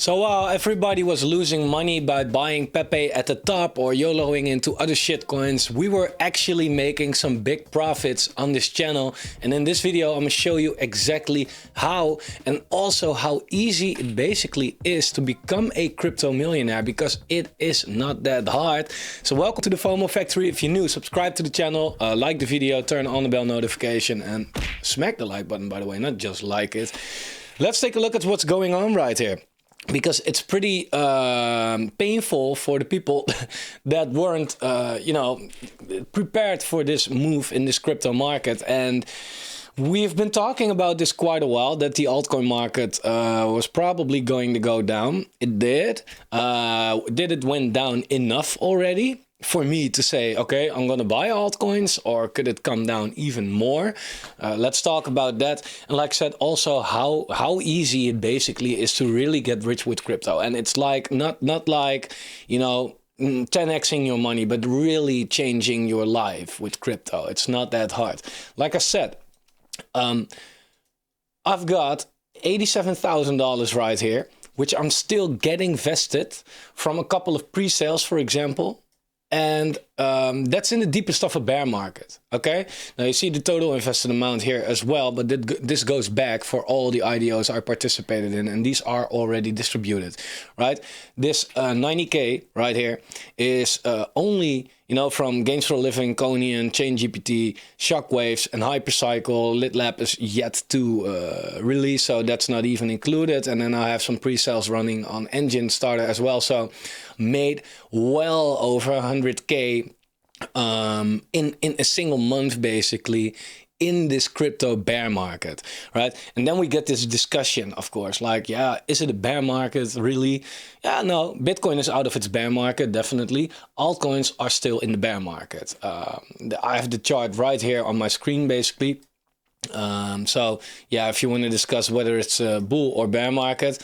So while everybody was losing money by buying Pepe at the top or YOLOing into other shitcoins, we were actually making some big profits on this channel. And in this video, I'm gonna show you exactly how, and also how easy it basically is to become a crypto millionaire, because it is not that hard. So welcome to the FOMO Factory. If you're new, subscribe to the channel, like the video, turn on the bell notification, and smack the like button, by the way, not just like it. Let's take a look at what's going on right here, because it's pretty painful for the people that weren't, prepared for this move in this crypto market. And we've been talking about this quite a while, that the altcoin market was probably going to go down. It did. Did it went down enough already for me to say, okay, I'm gonna buy altcoins, or could it come down even more? Let's talk about that. And like I said, also how easy it basically is to really get rich with crypto. And it's like not like, 10xing your money, but really changing your life with crypto. It's not that hard. Like I said, I've got $87,000 right here, which I'm still getting vested from a couple of pre-sales, for example. And that's in the deepest of a bear market, okay? Now you see the total invested amount here as well, but this goes back for all the IDOs I participated in, and these are already distributed, right? This 90K right here is only, from Gains for a Living, Conian, ChainGPT, Shockwaves, and Hypercycle. LitLab is yet to release, so that's not even included. And then I have some pre-sales running on Engine Starter as well. So made well over 100K in a single month, basically, in this crypto bear market, right? And then we get this discussion, of course, like, yeah, is it a bear market, really? Yeah, no, Bitcoin is out of its bear market, definitely. Altcoins are still in the bear market. I have the chart right here on my screen, basically. So, yeah, if you want to discuss whether it's a bull or bear market,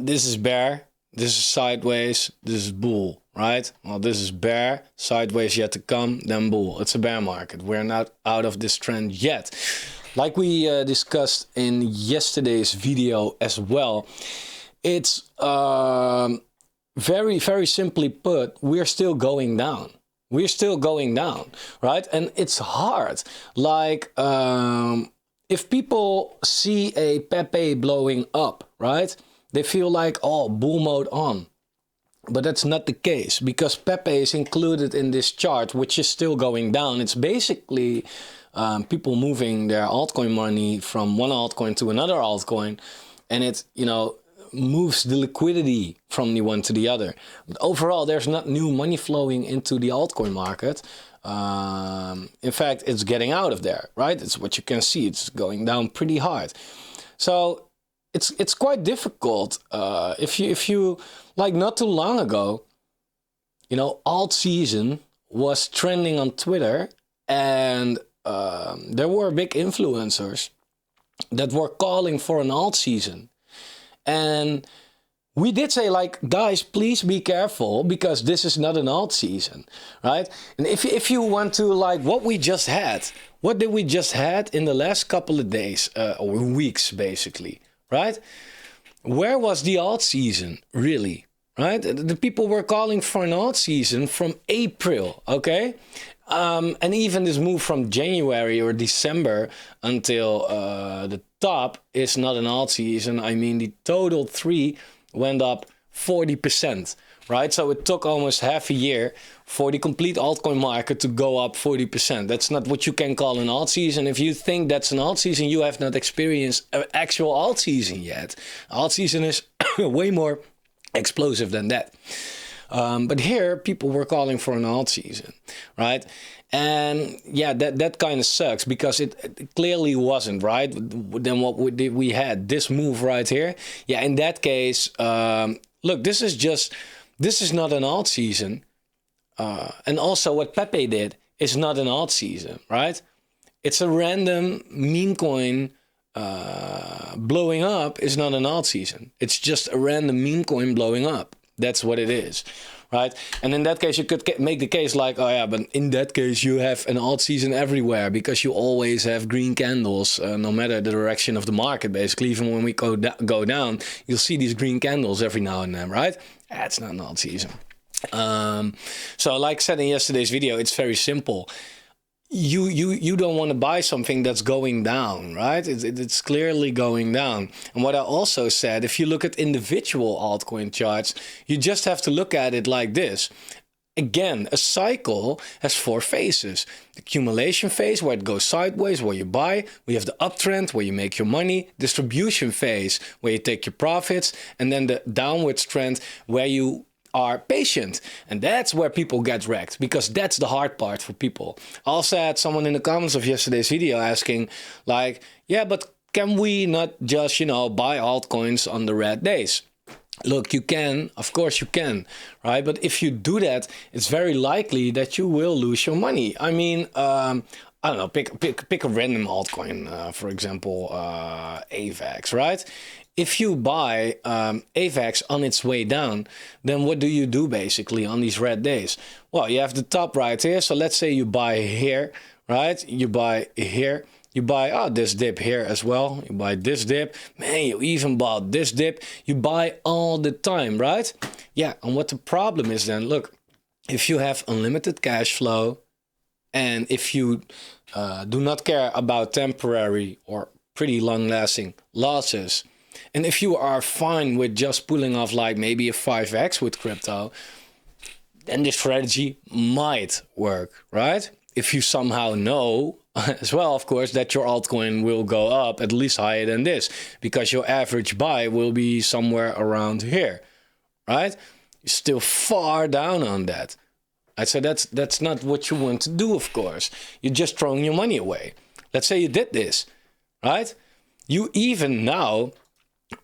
this is bear, this is sideways, this is bull, right? Well, this is bear, sideways yet to come, then bull. It's a bear market. We're not out of this trend yet. Like we discussed in yesterday's video as well, it's very, very simply put, we're still going down. We're still going down, right? And it's hard. Like, if people see a Pepe blowing up, right? They feel like, oh, bull mode on. But that's not the case, because Pepe is included in this chart, which is still going down. It's basically people moving their altcoin money from one altcoin to another altcoin, and it, moves the liquidity from the one to the other. But overall, there's not new money flowing into the altcoin market. In fact, it's getting out of there, right? It's what you can see. It's going down pretty hard. So it's quite difficult. If you like, not too long ago, alt season was trending on Twitter, and there were big influencers that were calling for an alt season. And we did say, like, guys, please be careful, because this is not an alt season, right? And if you want to, like, what did we just had in the last couple of days or weeks, basically, right? Where was the alt season, really, right? The people were calling for an alt season from April, okay? And even this move from January or December until the top is not an alt season. I mean, the total 3 went up 40%, right? So it took almost half a year for the complete altcoin market to go up 40%. That's not what you can call an alt season. If you think that's an alt season, you have not experienced an actual alt season yet. Alt season is way more explosive than that. But here, people were calling for an alt season, right? And yeah, that kind of sucks, because it clearly wasn't, right? Then what we had this move right here. Yeah, in that case, look, this is not an alt season. And also what Pepe did is not an alt season, right? It's a random meme coin blowing up is not an alt season. It's just a random meme coin blowing up. That's what it is, right? And in that case, you could make the case like, oh yeah, but in that case, you have an alt season everywhere because you always have green candles, no matter the direction of the market. Basically, even when we go down, you'll see these green candles every now and then, right? That's not an alt season. So like I said in yesterday's video, it's very simple. You don't want to buy something that's going down, right? It's clearly going down. And what I also said, if you look at individual altcoin charts, you just have to look at it like this. Again, a cycle has 4 phases. The accumulation phase, where it goes sideways, where you buy. We have the uptrend, where you make your money. Distribution phase, where you take your profits. And then the downwards trend, where you are patient. And that's where people get wrecked, because that's the hard part for people. I also had someone in the comments of yesterday's video asking like, yeah, but can we not just, you know, buy altcoins on the red days? Look, you can, of course you can, right? But if you do that, it's very likely that you will lose your money. I mean, I don't know, pick a random altcoin, for example, AVAX, right? If you buy AVAX on its way down, then what do you do basically on these red days? Well, you have the top right here. So let's say you buy here, right? You buy here. You buy this dip here as well. You buy this dip. Man, you even bought this dip. You buy all the time, right? Yeah, and what the problem is then, look, if you have unlimited cash flow and if you do not care about temporary or pretty long-lasting losses, and if you are fine with just pulling off like maybe a 5x with crypto, then this strategy might work, right? If you somehow know as well, of course, that your altcoin will go up at least higher than this, because your average buy will be somewhere around here, right? You're still far down on that. So that's not what you want to do, of course. You're just throwing your money away. Let's say you did this, right? You even now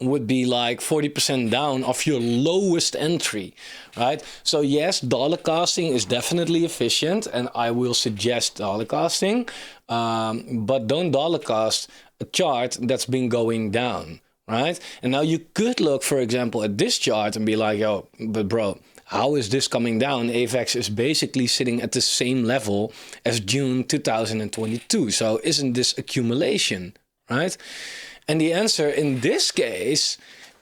would be like 40% down of your lowest entry, right? So yes, dollar costing is definitely efficient, and I will suggest dollar costing, but don't dollar cost a chart that's been going down, right? And now you could look, for example, at this chart and be like, yo, but bro, how is this coming down? AVAX is basically sitting at the same level as June 2022. So isn't this accumulation, right? And the answer in this case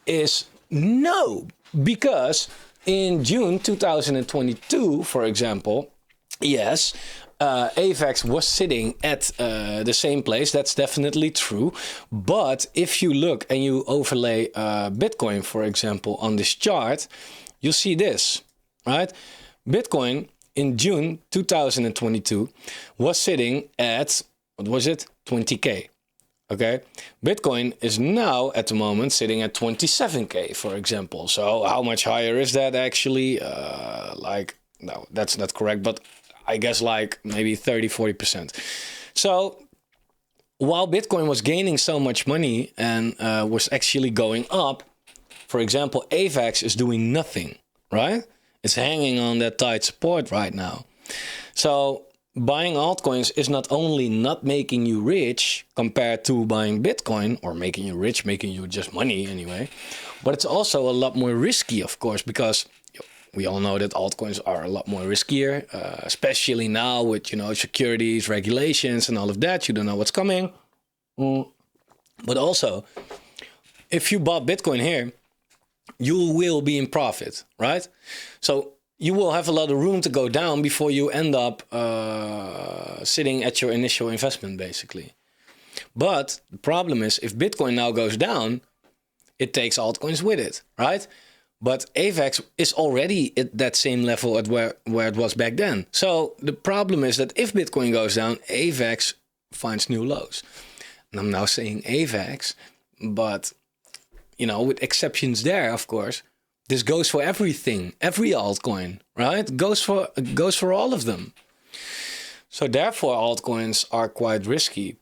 is no, because in June 2022, for example, yes, AVAX was sitting at the same place. That's definitely true. But if you look and you overlay Bitcoin, for example, on this chart, you'll see this, right? Bitcoin in June 2022 was sitting at, what was it? 20K. Okay, Bitcoin is now at the moment sitting at 27K, for example. So how much higher is that actually? No, that's not correct, but I guess like maybe 30-40%. So while Bitcoin was gaining so much money and was actually going up, for example, AVAX is doing nothing, right? It's hanging on that tight support right now. So buying altcoins is not only not making you rich compared to buying Bitcoin, or making you rich, making you just money anyway, but it's also a lot more risky, of course, because we all know that altcoins are a lot more riskier, especially now with, you know, securities, regulations and all of that. You don't know what's coming. But also, if you bought Bitcoin here, you will be in profit, right? So you will have a lot of room to go down before you end up sitting at your initial investment, basically. But the problem is, if Bitcoin now goes down, it takes altcoins with it, right? But AVAX is already at that same level at where it was back then. So the problem is that if Bitcoin goes down, AVAX finds new lows. And I'm now saying AVAX, but, you know, with exceptions there, of course. This goes for everything, every altcoin, right? Goes for all of them. So therefore, altcoins are quite risky.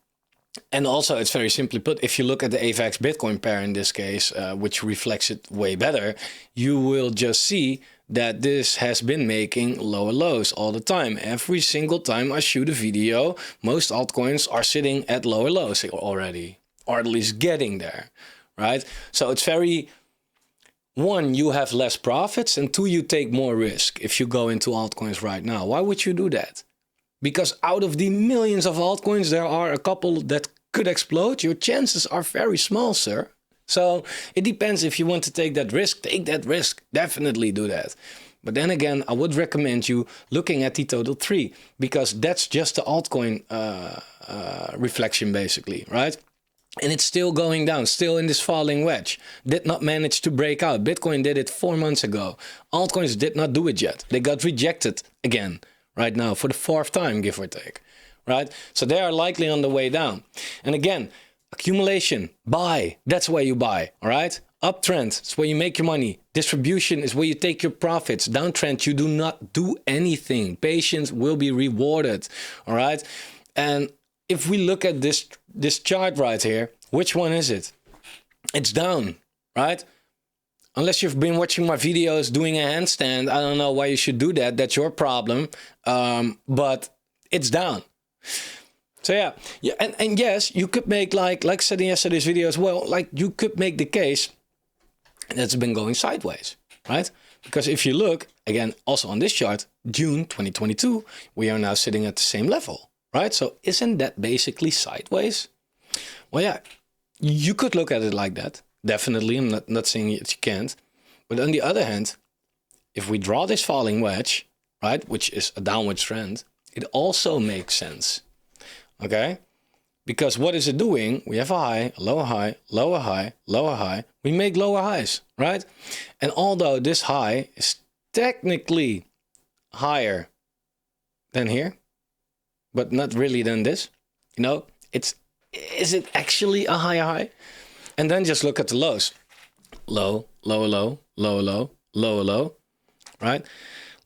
And also, it's very simply put, if you look at the AVAX Bitcoin pair in this case, which reflects it way better, you will just see that this has been making lower lows all the time. Every single time I shoot a video, most altcoins are sitting at lower lows already, or at least getting there, right? So it's very one, you have less profits, and two, you take more risk if you go into altcoins right now. Why would you do that? Because out of the millions of altcoins, there are a couple that could explode. Your chances are very small, sir. So it depends. If you want to take that risk, take that risk. Definitely do that. But then again, I would recommend you looking at the total 3, because that's just the altcoin reflection basically, right? And it's still going down, still in this falling wedge. Did not manage to break out. Bitcoin did it 4 months ago. Altcoins did not do it yet. They got rejected again right now for the 4th time, give or take, right? So they are likely on the way down. And again, accumulation, buy. That's where you buy, all right? Uptrend, it's where you make your money. Distribution is where you take your profits. Downtrend, you do not do anything. Patience will be rewarded, all right? And if we look at this chart right here, which one is it? It's down, right? Unless you've been watching my videos doing a handstand, I don't know why you should do that. That's your problem. But it's down. So yeah, and yes, you could make like I said in yesterday's video as well, like you could make the case that's been going sideways, right? Because if you look again, also on this chart, June 2022, we are now sitting at the same level. Right, so isn't that basically sideways? Well, yeah, you could look at it like that. Definitely, I'm not saying that you can't. But on the other hand, if we draw this falling wedge, right, which is a downward trend, it also makes sense, okay? Because what is it doing? We have a high, a lower high, lower high, lower high. We make lower highs, right? And although this high is technically higher than here, but not really than this, you know, is it actually a higher high? And then just look at the lows. Low, lower low, lower low, lower low, right?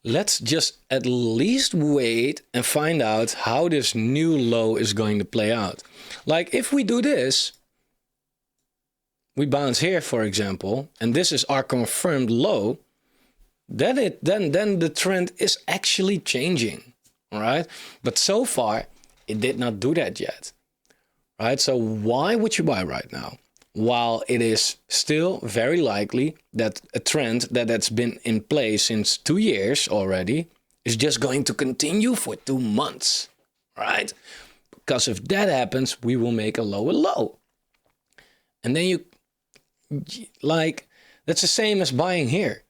Let's just at least wait and find out how this new low is going to play out. Like if we do this, we bounce here, for example, and this is our confirmed low, then the trend is actually changing. All right, but so far it did not do that yet, right? So why would you buy right now? While it is still very likely that a trend that's been in place since 2 years already is just going to continue for 2 months, right? Because if that happens, we will make a lower low. And then like, that's the same as buying here,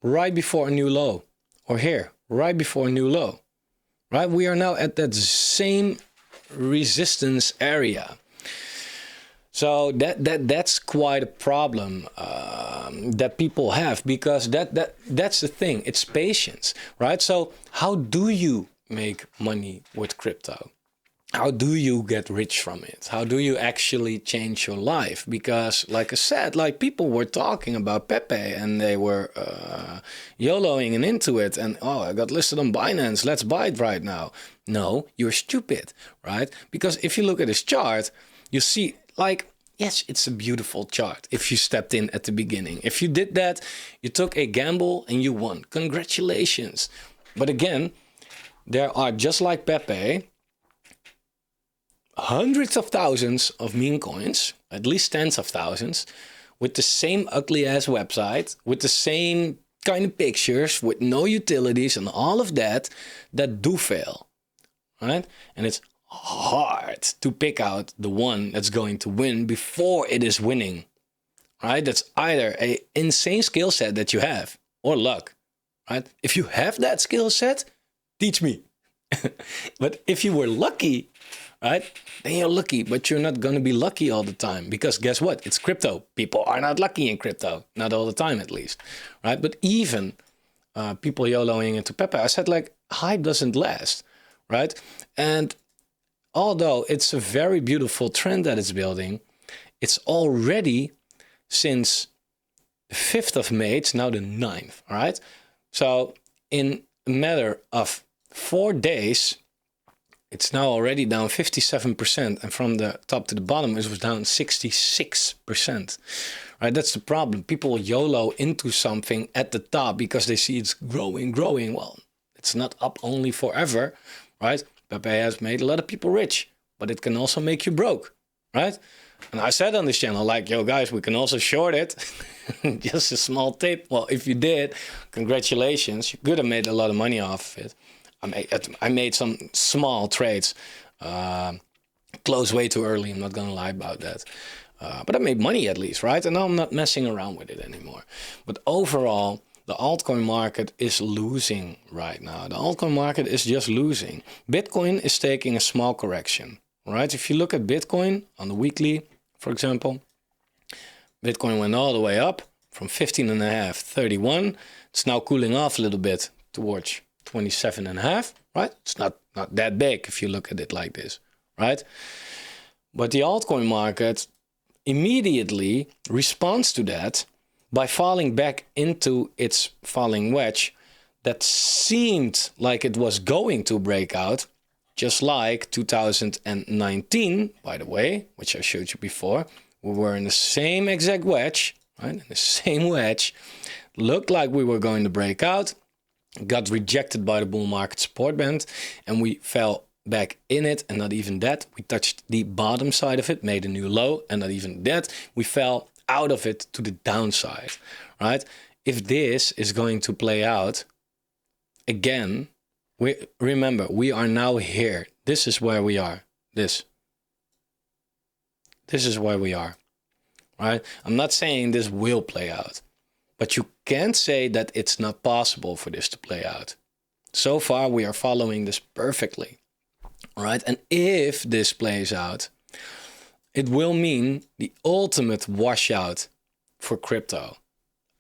right before a new low, or here, right before a new low, right? We are now at that same resistance area. So that's quite a problem that people have, because that's the thing. It's patience, right? So how do you make money with crypto? How do you get rich from it? How do you actually change your life? Because like I said, like people were talking about Pepe and they were YOLOing and into it. And oh, I got listed on Binance. Let's buy it right now. No, you're stupid, right? Because if you look at this chart, you see like, yes, it's a beautiful chart. If you stepped in at the beginning, if you did that, you took a gamble and you won. Congratulations. But again, there are, just like Pepe, hundreds of thousands of meme coins, at least tens of thousands, with the same ugly ass website, with the same kind of pictures, with no utilities and all of that do fail, right? And it's hard to pick out the one that's going to win before it is winning, right? That's either an insane skill set that you have or luck, right? If you have that skill set, teach me. But if you were lucky, right, then you're lucky, but you're not going to be lucky all the time, because guess what? It's crypto. People are not lucky in crypto, not all the time at least, right? But even people YOLOing into Pepe, I said like hype doesn't last, right? And although it's a very beautiful trend that it's building, it's already since the 5th of May, it's now the 9th, all right? So in a matter of 4 days, it's now already down 57%, and from the top to the bottom, it was down 66%. Right? That's the problem. People YOLO into something at the top because they see it's growing. Well, it's not up only forever, right? Pepe has made a lot of people rich, but it can also make you broke, right? And I said on this channel, like, yo guys, we can also short it. Just a small tip. Well, if you did, congratulations. You could have made a lot of money off of it. I made some small trades. Close way too early. I'm not going to lie about that. But I made money at least, right? And now I'm not messing around with it anymore. But overall, the altcoin market is losing right now. The altcoin market is just losing. Bitcoin is taking a small correction, right? If you look at Bitcoin on the weekly, for example, Bitcoin went all the way up from 15.5, 31. It's now cooling off a little bit towards 27.5, right? It's not that big if you look at it like this, right? But the altcoin market immediately responds to that by falling back into its falling wedge that seemed like it was going to break out, just like 2019, by the way, which I showed you before. We were in the same exact wedge, right? In the same wedge. Looked like we were going to break out, got rejected by the bull market support band, and we fell back in it. And not even that, we touched the bottom side of it, made a new low, and not even that, we fell out of it to the downside, right? If this is going to play out again, remember, we are now here. This is where we are. This is where we are, right? I'm not saying this will play out, but you can't say that it's not possible for this to play out. So far, we are following this perfectly, right? And if this plays out, it will mean the ultimate washout for crypto.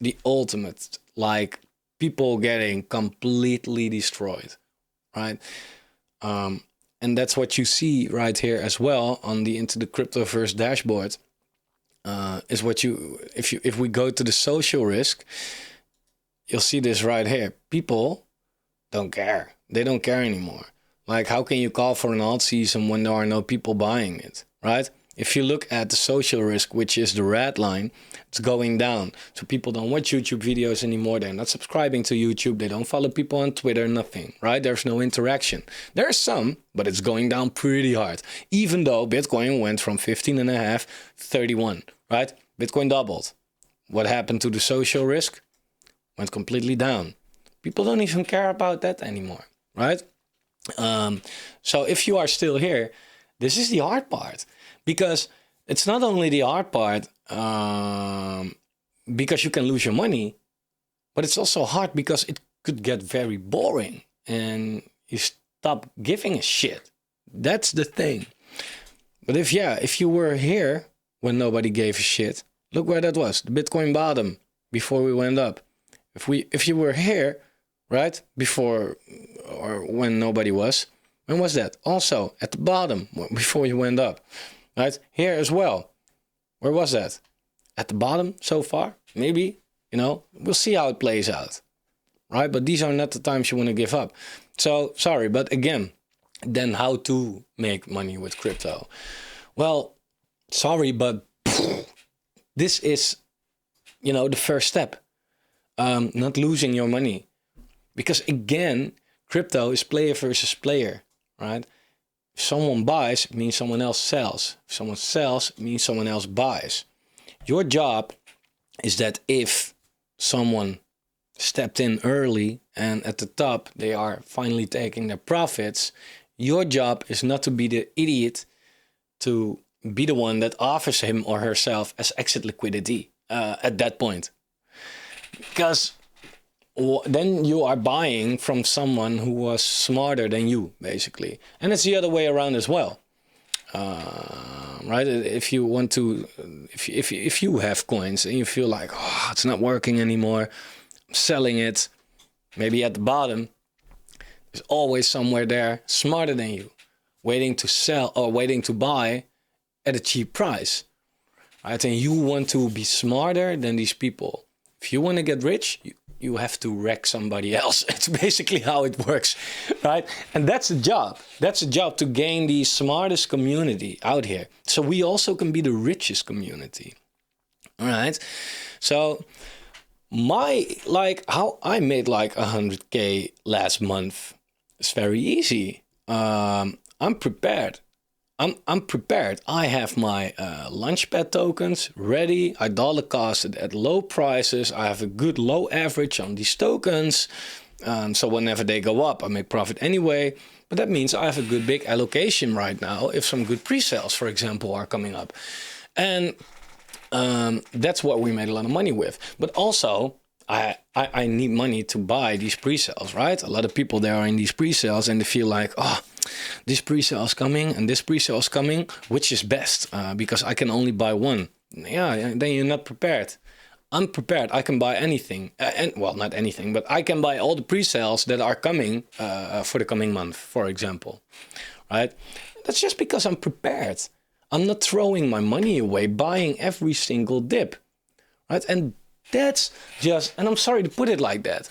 The ultimate, like people getting completely destroyed, right? And that's what you see right here as well on the Into the Cryptoverse dashboard. Is what if we go to the social risk, you'll see this right here. People don't care. They don't care anymore. Like, how can you call for an alt season when there are no people buying it, right? If you look at the social risk, which is the red line, it's going down. So people don't watch YouTube videos anymore. They're not subscribing to YouTube. They don't follow people on Twitter, nothing, right? There's no interaction. There's some, but it's going down pretty hard. Even though Bitcoin went from 15.5 to 31, right? Bitcoin doubled. What happened to the social risk? Went completely down. People don't even care about that anymore, right? So if you are still here, this is the hard part. Because it's not only the hard part because you can lose your money, but it's also hard because it could get very boring and you stop giving a shit. That's the thing. But if you were here when nobody gave a shit, look where that was, the Bitcoin bottom before we went up. If you were here, right, before or when nobody was, when was that? Also at the bottom before you went up. Right here as well. Where was that? At the bottom so far? Maybe, we'll see how it plays out. Right? But these are not the times you want to give up. So sorry, but again, then how to make money with crypto? Well, sorry, but this is, the first step. Not losing your money. Because again, crypto is player versus player, right? If someone buys, it means someone else sells. If someone sells, it means someone else buys. Your job is that if someone stepped in early and at the top they are finally taking their profits, your job is not to be the idiot, to be the one that offers him or herself as exit liquidity at that point. Because then you are buying from someone who was smarter than you, basically. And it's the other way around as well, right? If you want to, if you have coins and you feel like, oh, it's not working anymore, I'm selling it, maybe at the bottom, there's always somewhere there smarter than you, waiting to sell or waiting to buy at a cheap price, right? And you want to be smarter than these people. If you want to get rich, you have to wreck somebody else. It's basically how it works, right? And that's a job. That's a job to gain the smartest community out here. So we also can be the richest community, all right? So how I made like 100K last month is very easy. I'm prepared. I'm prepared. I have my Launchpad tokens ready. I dollar costed at low prices. I have a good low average on these tokens. So whenever they go up, I make profit anyway. But that means I have a good big allocation right now if some good pre-sales, for example, are coming up. And that's what we made a lot of money with. But also, I need money to buy these pre-sales, right? A lot of people there are in these pre-sales and they feel like, oh, this pre-sale is coming and this pre-sale is coming. Which is best? Because I can only buy one. Yeah, then you're not prepared. I'm prepared. I can buy anything. And well, not anything, but I can buy all the pre-sales that are coming for the coming month, for example, right? That's just because I'm prepared. I'm not throwing my money away buying every single dip, right? And that's just, and I'm sorry to put it like that,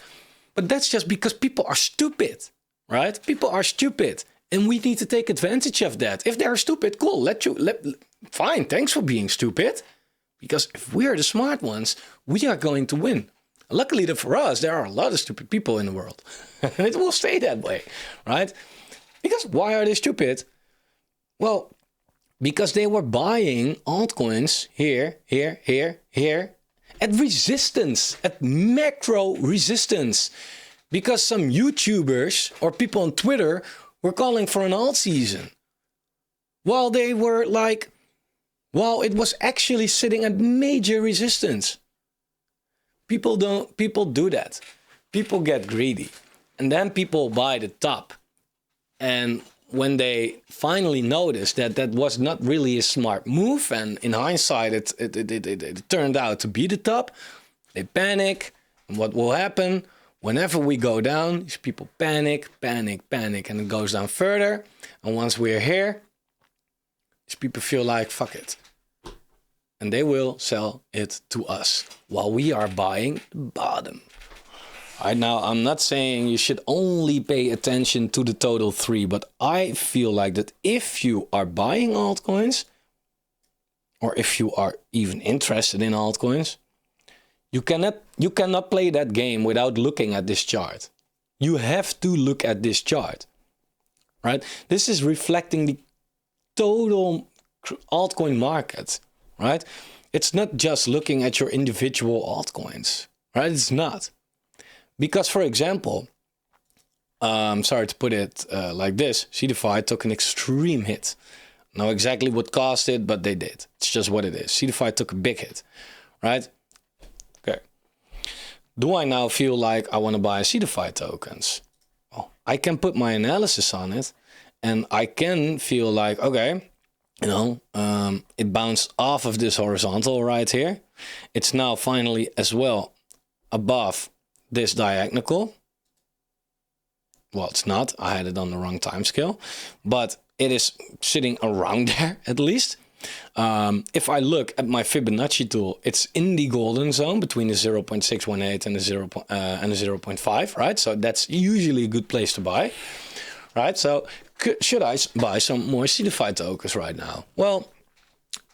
but that's just because people are stupid, right? People are stupid. And we need to take advantage of that. If they're stupid, cool. Fine. Thanks for being stupid. Because if we are the smart ones, we are going to win. Luckily for us, there are a lot of stupid people in the world. And it will stay that way, right? Because why are they stupid? Well, because they were buying altcoins here, at resistance, at macro resistance. Because some YouTubers or people on Twitter were calling for an alt season. While they were like, while it was actually sitting at major resistance. People do that. People get greedy. And then people buy the top. And when they finally notice that that was not really a smart move, and in hindsight it turned out to be the top, they panic. And what will happen? Whenever we go down, these people panic, and it goes down further. And once we're here, these people feel like, fuck it. And they will sell it to us while we are buying the bottom. Right now, I'm not saying you should only pay attention to the total 3, but I feel like that if you are buying altcoins, or if you are even interested in altcoins, you cannot play that game without looking at this chart. You have to look at this chart, right? This is reflecting the total altcoin market, right? It's not just looking at your individual altcoins, right? It's not. Because, for example, sorry to put it like this, CDFI took an extreme hit. Know exactly what caused it, but they did. It's just what it is. CDFI took a big hit, right? Okay. Do I now feel like I want to buy CDFI tokens? Well, I can put my analysis on it, and I can feel like, okay, you know, it bounced off of this horizontal right here. It's now finally as well above this diagonal. Well, it's not. I had it on the wrong time scale, but it is sitting around there at least. If I look at my Fibonacci tool, it's in the golden zone between the 0.618 and the 0.5, right? So that's usually a good place to buy, right? So should I buy some more CDFI tokens right now? Well,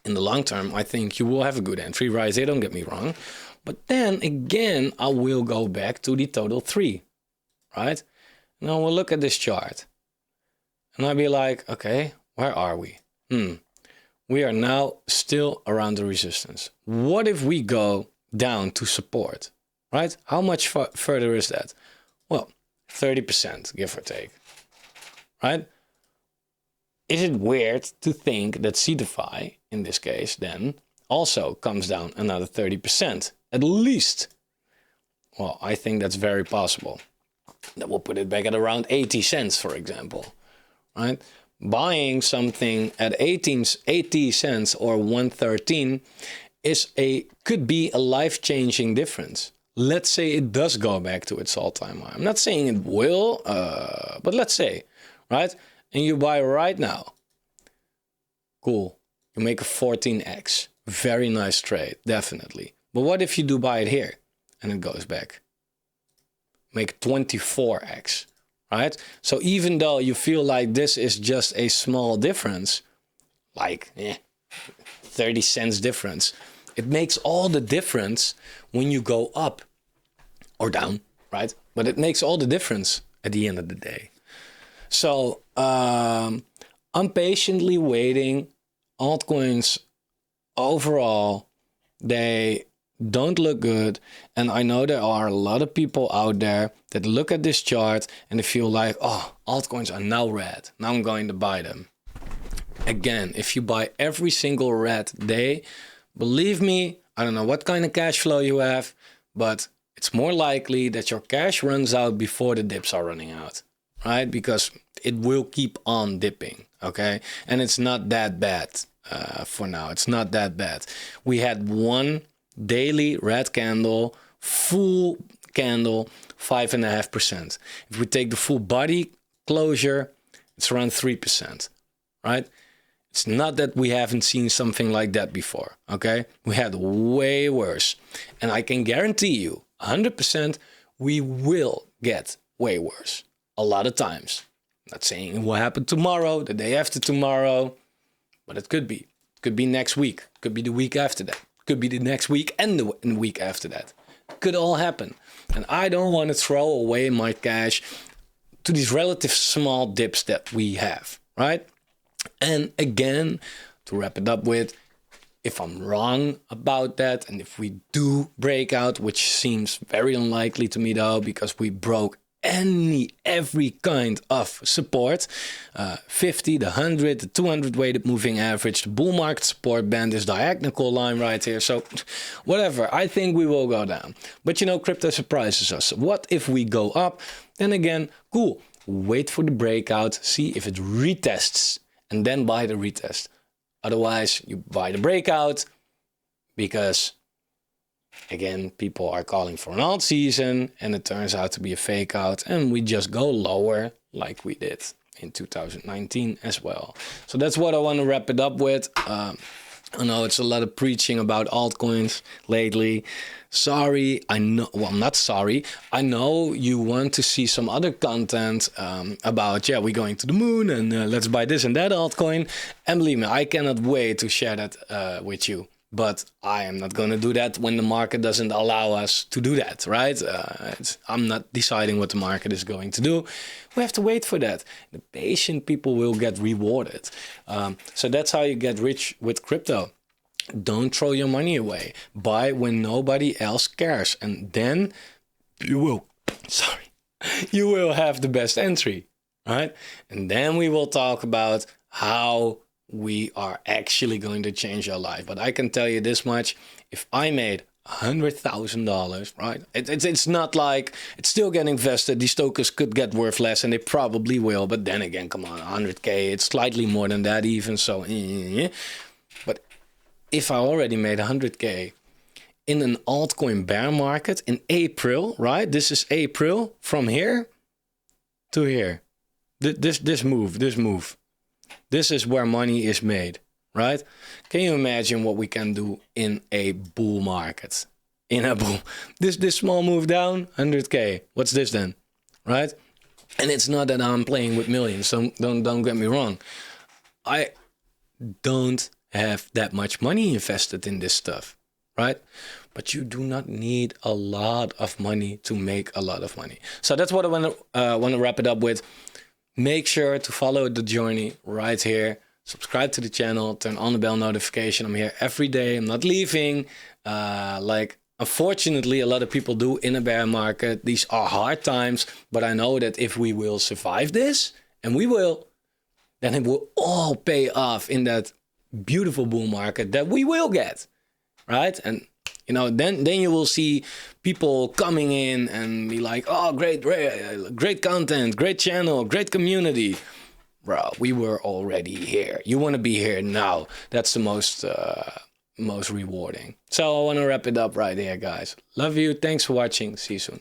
in the long term, I think you will have a good entry right here. Don't get me wrong. But then again, I will go back to the total 3, right? Now we'll look at this chart. And I'll be like, okay, where are we? We are now still around the resistance. What if we go down to support, right? How much further is that? Well, 30%, give or take, right? Is it weird to think that CDFI, in this case, then also comes down another 30%, at least? Well, I think that's very possible. That will put it back at around 80 cents, for example, right? Buying something at 80 cents or 113 could be a life-changing difference. Let's say it does go back to its all-time high. I'm not saying it will, but let's say, right? And you buy right now. Cool. You make a 14x. Very nice trade, definitely. But what if you do buy it here and it goes back? Make 24x, right? So even though you feel like this is just a small difference, like 30 cents difference, it makes all the difference when you go up or down, right? But it makes all the difference at the end of the day. So I'm patiently waiting. Altcoins overall, they don't look good. And I know there are a lot of people out there that look at this chart and they feel like, oh, altcoins are now red. Now I'm going to buy them. Again, if you buy every single red day, believe me, I don't know what kind of cash flow you have, but it's more likely that your cash runs out before the dips are running out, right? Because it will keep on dipping, okay? And it's not that bad for now. It's not that bad. We had one daily red candle, full candle, 5.5%. If we take the full body closure, it's around 3%, right? It's not that we haven't seen something like that before, okay? We had way worse. And I can guarantee you, 100%, we will get way worse. A lot of times. I'm not saying it will happen tomorrow, the day after tomorrow, but it could be. It could be next week. It could be the week after that. It could be the next week and the week after that. It could all happen. And I don't want to throw away my cash to these relative small dips that we have, right? And again, to wrap it up with, if I'm wrong about that, and if we do break out, which seems very unlikely to me though, because we broke every kind of support, 50, the 100, the 200 weighted moving average, the bull market support band, this diagonal line right here. So whatever, I think we will go down. But you know, crypto surprises us. What if we go up? Then again, cool. Wait for the breakout, see if it retests, and then buy the retest. Otherwise, you buy the breakout because, again, people are calling for an alt season and it turns out to be a fake out and we just go lower like we did in 2019 as well. So that's what I want to wrap it up with. I know it's a lot of preaching about altcoins lately. Sorry, I know, well, not sorry. I know you want to see some other content about, yeah, we're going to the moon and let's buy this and that altcoin. And believe me, I cannot wait to share that with you. But I am not going to do that when the market doesn't allow us to do that, right? I'm not deciding what the market is going to do. We have to wait for that. The patient people will get rewarded. So that's how you get rich with crypto. Don't throw your money away. Buy when nobody else cares. And then you will, you will have the best entry, right? And then we will talk about how we are actually going to change your life. But I can tell you this much, if I made $100,000, right? It's not like it's still getting invested. These tokens could get worth less and they probably will. But then again, come on, 100K, it's slightly more than that even. So, but if I already made 100K in an altcoin bear market in April, right? This is April from here to here. This move. This is where money is made, right? Can you imagine what we can do in a bull market? In a bull, this small move down, 100K. What's this then, right? And it's not that I'm playing with millions. So don't get me wrong. I don't have that much money invested in this stuff, right? But you do not need a lot of money to make a lot of money. So that's what I want to wrap it up with. Make sure to follow the journey right here. Subscribe to the channel, turn on the bell notification. I'm here every day. I'm not leaving. Like, unfortunately, a lot of people do in a bear market. These are hard times, but I know that if we will survive this, and we will, then it will all pay off in that beautiful bull market that we will get, right? And you know, then you will see people coming in and be like, oh, great content, great channel, great community. Bro, we were already here. You want to be here now. That's the most rewarding. So I want to wrap it up right here, guys. Love you. Thanks for watching. See you soon.